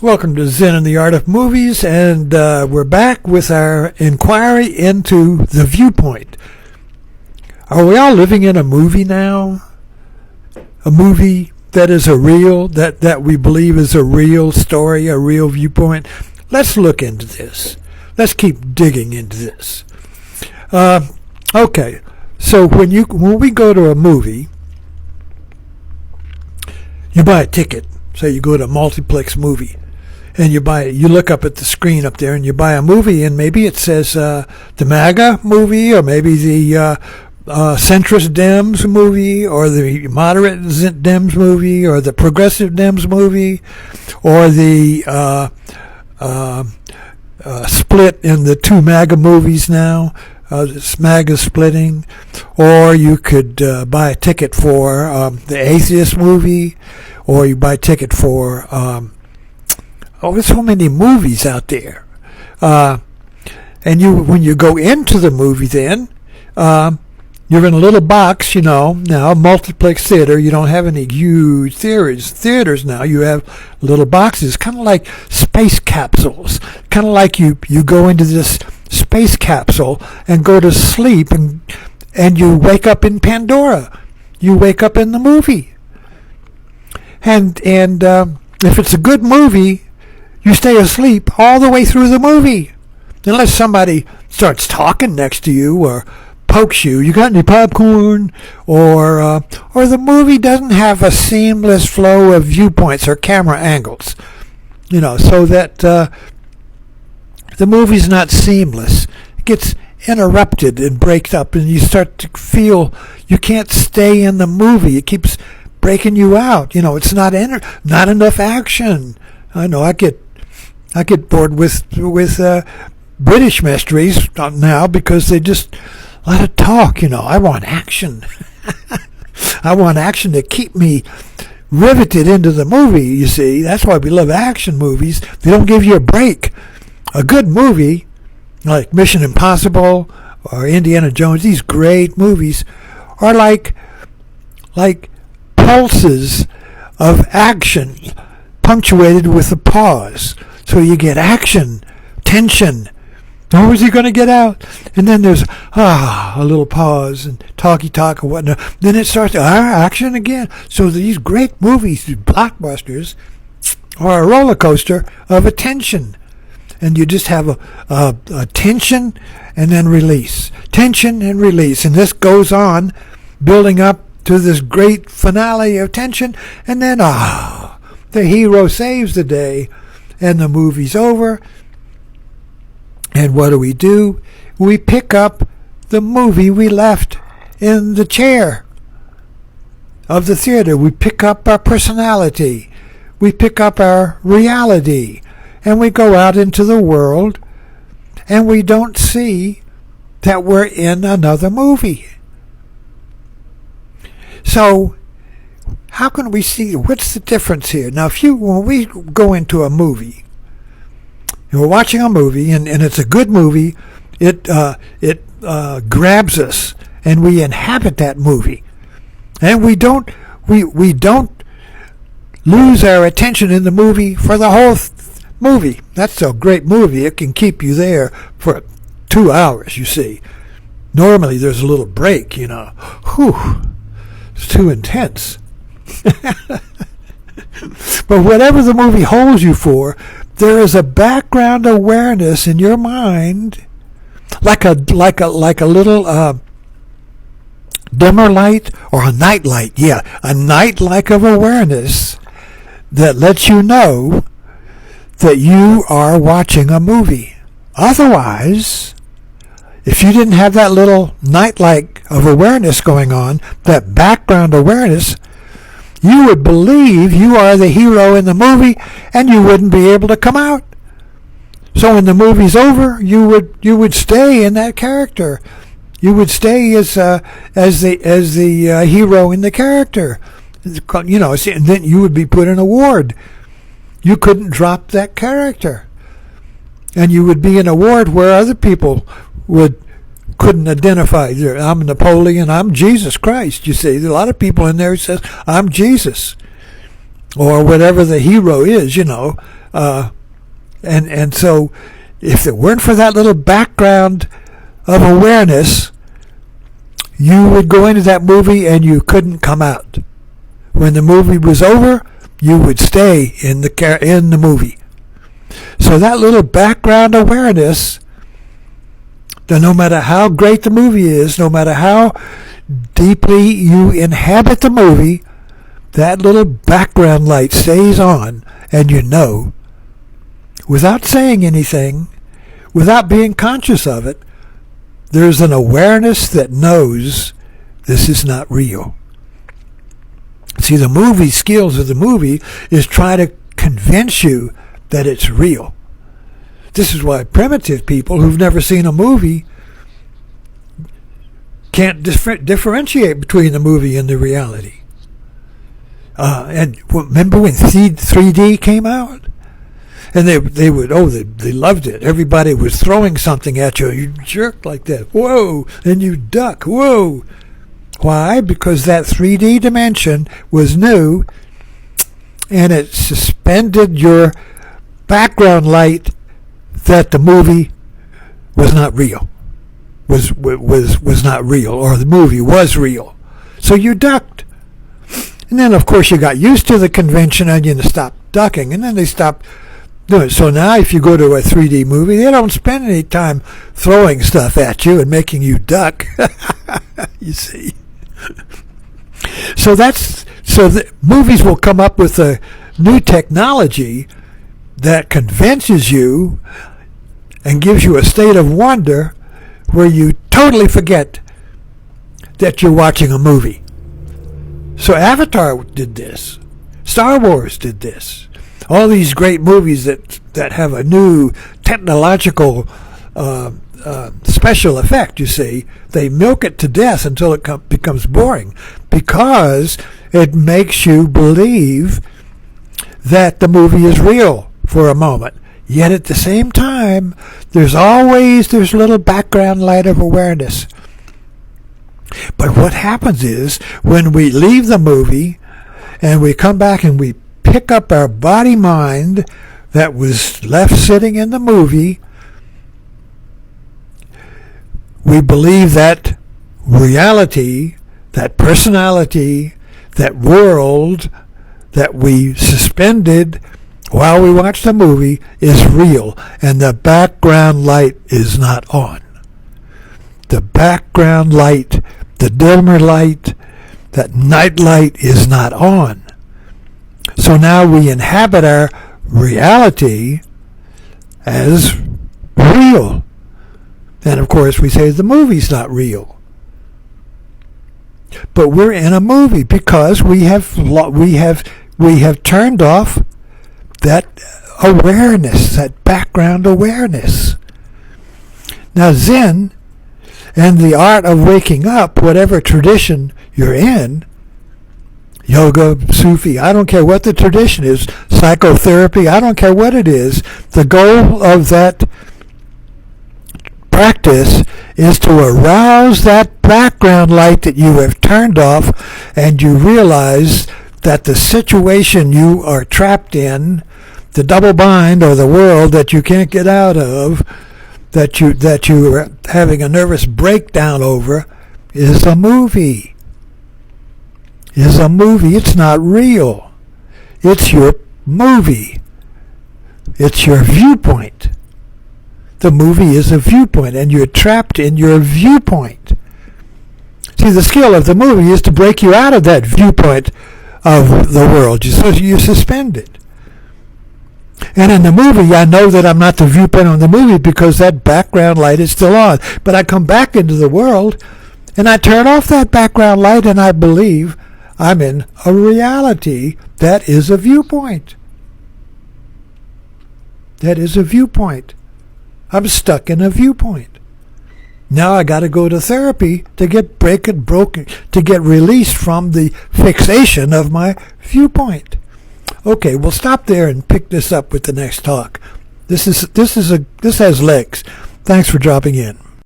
Welcome to Zen and the Art of Movies, and we're back with our inquiry into the viewpoint. Are we all living in a movie now? A movie that is that we believe is a real story, a real viewpoint? Let's look into this. Let's keep digging into this. Okay, so when we go to a movie, you buy a ticket. Say you go to a multiplex movie, and you look up at the screen up there, and you buy a movie, and maybe it says the MAGA movie, or maybe the centrist Dems movie, or the moderate Dems movie, or the progressive Dems movie, or the split in the two MAGA movies now. This MAGA splitting, or you could buy a ticket for the atheist movie, or you buy a ticket for there's so many movies out there, and when you go into the movie, then you're in a little box, now a multiplex theater. You don't have any huge theaters now. You have little boxes, kind of like space capsules, kind of like you go into this space capsule and go to sleep, and you wake up in Pandora. You wake up in the movie, and if it's a good movie, you stay asleep all the way through the movie, unless somebody starts talking next to you or pokes you. You got any popcorn? Or the movie doesn't have a seamless flow of viewpoints or camera angles, so that the movie's not seamless. It gets interrupted and breaks up, and you start to feel you can't stay in the movie. It keeps breaking you out. It's not enough action. I know I get bored with British mysteries now because they just a lot of talk. I want action. I want action to keep me riveted into the movie. You see, that's why we love action movies. They don't give you a break. A good movie like Mission Impossible or Indiana Jones, these great movies, are like pulses of action punctuated with a pause. So you get action, tension. How is he going to get out? And then there's a little pause and talky talk and whatnot. Then it starts action again. So these great movies, these blockbusters, are a roller coaster of attention. And you just have a tension and then release. Tension and release. And this goes on, building up to this great finale of tension. And then, the hero saves the day, and the movie's over. And what do? We pick up the movie we left in the chair of the theater. We pick up our personality. We pick up our reality. And we go out into the world, and we don't see that we're in another movie. So, how can we see? What's the difference here? Now, when we go into a movie, and we're watching a movie, and it's a good movie, it grabs us, and we inhabit that movie, and we don't lose our attention in the movie for the whole movie. That's a great movie. It can keep you there for 2 hours, you see. Normally there's a little break, Whew, it's too intense. But whatever the movie holds you for, there is a background awareness in your mind, like a little dimmer light or a night light. Yeah, a night light of awareness that lets you know that you are watching a movie. Otherwise, if you didn't have that little nightlight of awareness going on, that background awareness, you would believe you are the hero in the movie, and you wouldn't be able to come out. So when the movie's over, you would stay in that character. You would stay as the hero in the character. And then you would be put in a ward. You couldn't drop that character. And you would be in a ward where other people couldn't identify. I'm Napoleon, I'm Jesus Christ, you see. There's a lot of people in there who says, I'm Jesus. Or whatever the hero is, And so if it weren't for that little background of awareness, you would go into that movie and you couldn't come out. When the movie was over, you would stay in the movie. So that little background awareness, that no matter how great the movie is, no matter how deeply you inhabit the movie, that little background light stays on, and you know, without saying anything, without being conscious of it, there's an awareness that knows this is not real. See, the movie skills of the movie is try to convince you that it's real. This is why primitive people who've never seen a movie can't differentiate between the movie and the reality. And remember when 3D came out? And they loved it. Everybody was throwing something at you. You jerked like that. Whoa! And you duck. Whoa! Why? Because that 3D dimension was new, and it suspended your background light that the movie was not real. Was not real, or the movie was real. So you ducked. And then, of course, you got used to the convention and you stopped ducking, and then they stopped doing it. So now if you go to a 3D movie, they don't spend any time throwing stuff at you and making you duck. You see. So the movies will come up with a new technology that convinces you and gives you a state of wonder where you totally forget that you're watching a movie. So Avatar did this. Star Wars did this. All these great movies that have a new technological special effect, you see, they milk it to death until it becomes boring, because it makes you believe that the movie is real for a moment. Yet at the same time, there's a little background light of awareness. But what happens is, when we leave the movie and we come back and we pick up our body-mind that was left sitting in the movie, we believe that reality, that personality, that world that we suspended while we watched the movie is real, and the background light is not on. The background light, the dimmer light, that night light is not on. So now we inhabit our reality as real. And of course we say the movie's not real. But we're in a movie because we have turned off that awareness, that background awareness. Now Zen and the art of waking up, whatever tradition you're in, yoga, Sufi, I don't care what the tradition is, psychotherapy, I don't care what it is, the goal of that practice is to arouse that background light that you have turned off, and you realize that the situation you are trapped in, the double bind or the world that you can't get out of, that you are having a nervous breakdown over, is a movie. It's not real. It's your movie. It's your viewpoint. The movie is a viewpoint, and you're trapped in your viewpoint. See, the skill of the movie is to break you out of that viewpoint of the world. You suspend it. And in the movie, I know that I'm not the viewpoint of the movie because that background light is still on. But I come back into the world, and I turn off that background light, and I believe I'm in a reality that is a viewpoint. That is a viewpoint. I'm stuck in a viewpoint. Now I got to go to therapy to get to get released from the fixation of my viewpoint. Okay, we'll stop there and pick this up with the next talk. This has legs. Thanks for dropping in.